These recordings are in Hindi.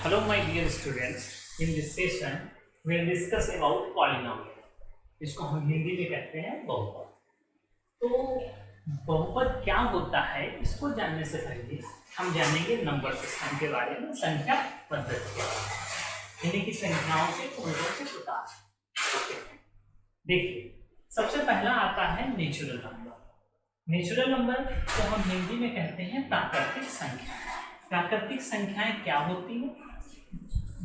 Hello my dear students, in this session we will discuss about polynomial. इसको हम हिंदी में कहते हैं बहुपद। तो बहुपद क्या होता है इसको जानने से पहले हम जानेंगे नंबर सिस्टम के बारे में, संख्या पद्धति के बारे में, यानी कि संख्याओं के कौन से प्रकार। देखिए, सबसे पहला आता है नेचुरल नंबर। नेचुरल नंबर को हम हिंदी में कहते हैं प्राकृतिक संख्या। प्राकृतिक संख्याएं क्या होती हैं?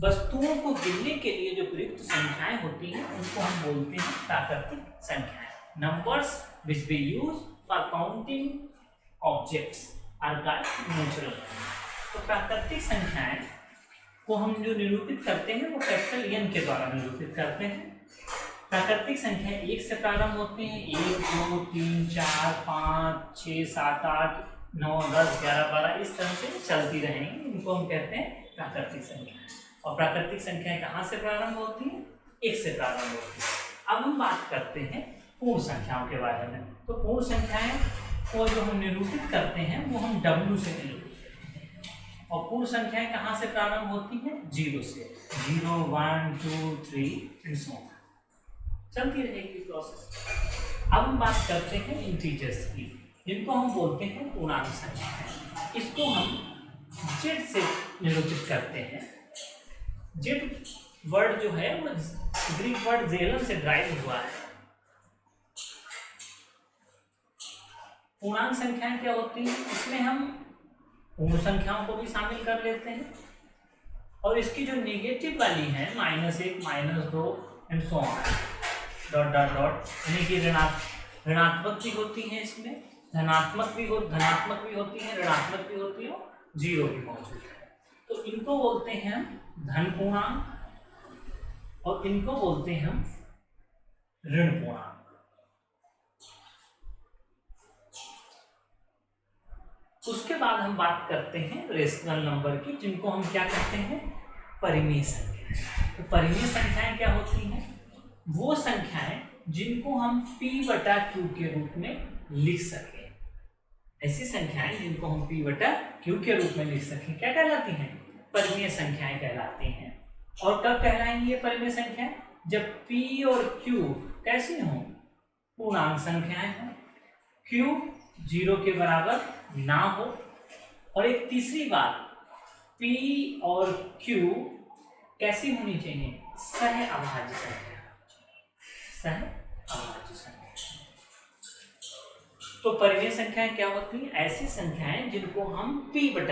वस्तुओं को गिनने के लिए जो प्रयुक्त संख्याएं होती हैं उनको हम बोलते हैं प्राकृतिक संख्याएं। Numbers which we use for counting objects are called natural number. तो प्राकृतिक संख्याएं को हम जो निरूपित करते हैं वो कैपिटल एन के द्वारा निरूपित करते हैं। प्राकृतिक संख्याएं एक से प्रारंभ होती हैं, 1 2 3 4 5 6 7 8 9 10 11 12 इस तरह से चलती रहेंगी। इनको हम कहते हैं प्राकृतिक संख्या। और प्राकृतिक संख्याएं कहाँ से प्रारंभ होती हैं? 1 से प्रारंभ होती है। अब हम बात करते हैं पूर्ण संख्याओं के बारे में। तो पूर्ण संख्याएं को जो हम निरूपित करते हैं वो हम W से निरूपित करते हैं। और पूर्ण संख्याएं कहाँ से प्रारंभ होती हैं? 0 से। 0 1 2 3 एंड सो ऑन, चलती रहेगी प्रोसेस। अब हम बात करते हैं इंटीजर्स की, जिनको हम बोलते हैं पूर्णांक संख्या। इसको हम जेड से निरूपित करते हैं। जेड वर्ड जो है वो ग्रीक वर्ड जेलन से ड्राइव हुआ है। पूर्णांक संख्याएं क्या होती हैं? इसमें हम पूर्ण संख्याओं को भी शामिल कर लेते हैं और इसकी जो नेगेटिव वाली है -1 -2 and so on dot dot dot, यानी कि ऋणात्मक भी होती हैं, इसमें धनात्मक भी होती है, ऋणात्मक भी होती है, 0 भी मौजूद है। तो इनको बोलते हैं हम धन पूर्णांक और इनको बोलते हैं हम ऋण पूर्णांक। उसके बाद हम बात करते हैं रेशनल नंबर की, जिनको हम क्या कहते हैं? परिमेय संख्याएं। तो परिमेय संख्याएं क्या होती हैं? वो संख्याएं जिनको हम P/Q के रूप में लिख सकें। ऐसी संख्याएं जिनको हम P/Q के रूप में लिख सकें क्या कहलाती हैं? परिमेय संख्याएं कहलाती हैं। और कब कहलाएंगी ये परिमेय संख्याएं? जब P और Q कैसी हों? पूर्णांक संख्याएं हों, Q 0 के बराबर ना हो। और एक तीसरी बात, P और Q कैसी होनी चाहिए? सह अभाज्य संख्या। सह अभाज्य संख्या। तो परिमेय संख्याएं क्या होती हैं? ऐसी संख्याएं जिनको हम P/Q,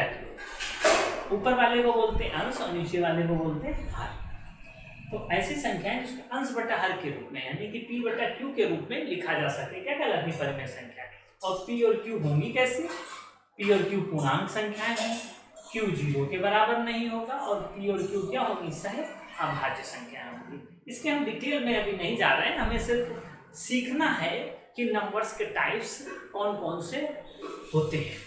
ऊपर वाले को बोलते हैं अंश और नीचे वाले को बोलते हैं हर। तो ऐसी संख्याएं जिसको अंश बटा हर के रूप में, यानी कि P/Q के रूप में लिखा जा सके, क्या कहलाती है? परिमेय संख्या। और P और Q होंगी कैसी? P और Q पूर्णांक संख्याएं हैं, Q 0 के बराबर नहीं होगा और P और Q क्या होगी? सह अभाज्य संख्याएं होंगी। इसके हम डिटेल में अभी नहीं जा रहे हैं, हमें सिर्फ सीखना है कि नंबर्स के टाइप्स कौन कौन से होते हैं।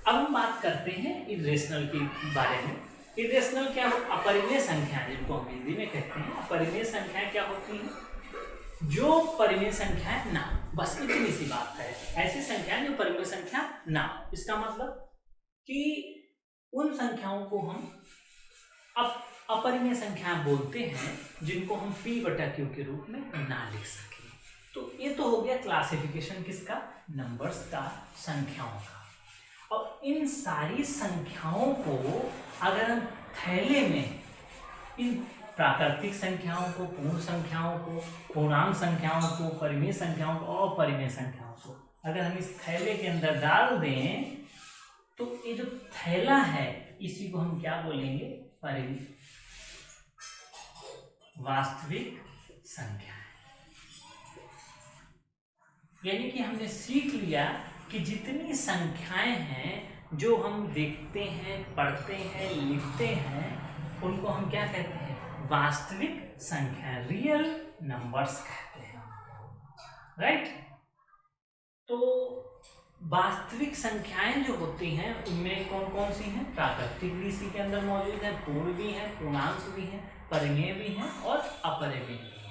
अब हम बात करते हैं इरेशनल के बारे में। इरेशनल क्या हो? अपरिमेय संख्याएं, जिनको हम हिंदी में कहते हैं। अपरिमेय संख्याएं क्या होती हैं? जो परिमेय संख्याएं ना, बस इतनी सी बात है। ऐसी संख्याएं जो परिमेय संख्या ना। इसका मतलब कि उन संख्याओं को हम अपरिमेय संख्याएं बोलते हैं जिनको हम P/Q के रूप में ना लिख सके। तो ये तो हो गया क्लासिफिकेशन किसका? नंबर्स का, संख्याओं का। और इन सारी संख्याओं को अगर हम थैले में इन प्राकृतिक संख्याओं को, पूर्ण संख्याओं को, पूर्णांक संख्याओं को, परिमेय संख्याओं को और अपरिमेय संख्याओं को अगर हम इस थैले के अंदर डाल दें तो ये जो थैला है इसी को हम क्या बोलेंगे? वास्तविक संख्या। यानी कि हमने सीख लिया कि जितनी संख्याएं हैं जो हम देखते हैं, पढ़ते हैं, लिखते हैं, उनको हम क्या कहते हैं? वास्तविक संख्या, रियल नंबर्स कहते हैं, राइट? तो वास्तविक संख्याएं जो होती हैं उनमें कौन कौन सी हैं? प्राकृतिक भी इसी के अंदर मौजूद है, पूर्ण भी है, पूर्णांक भी है, परिमेय भी है और अपरिमेय भी है।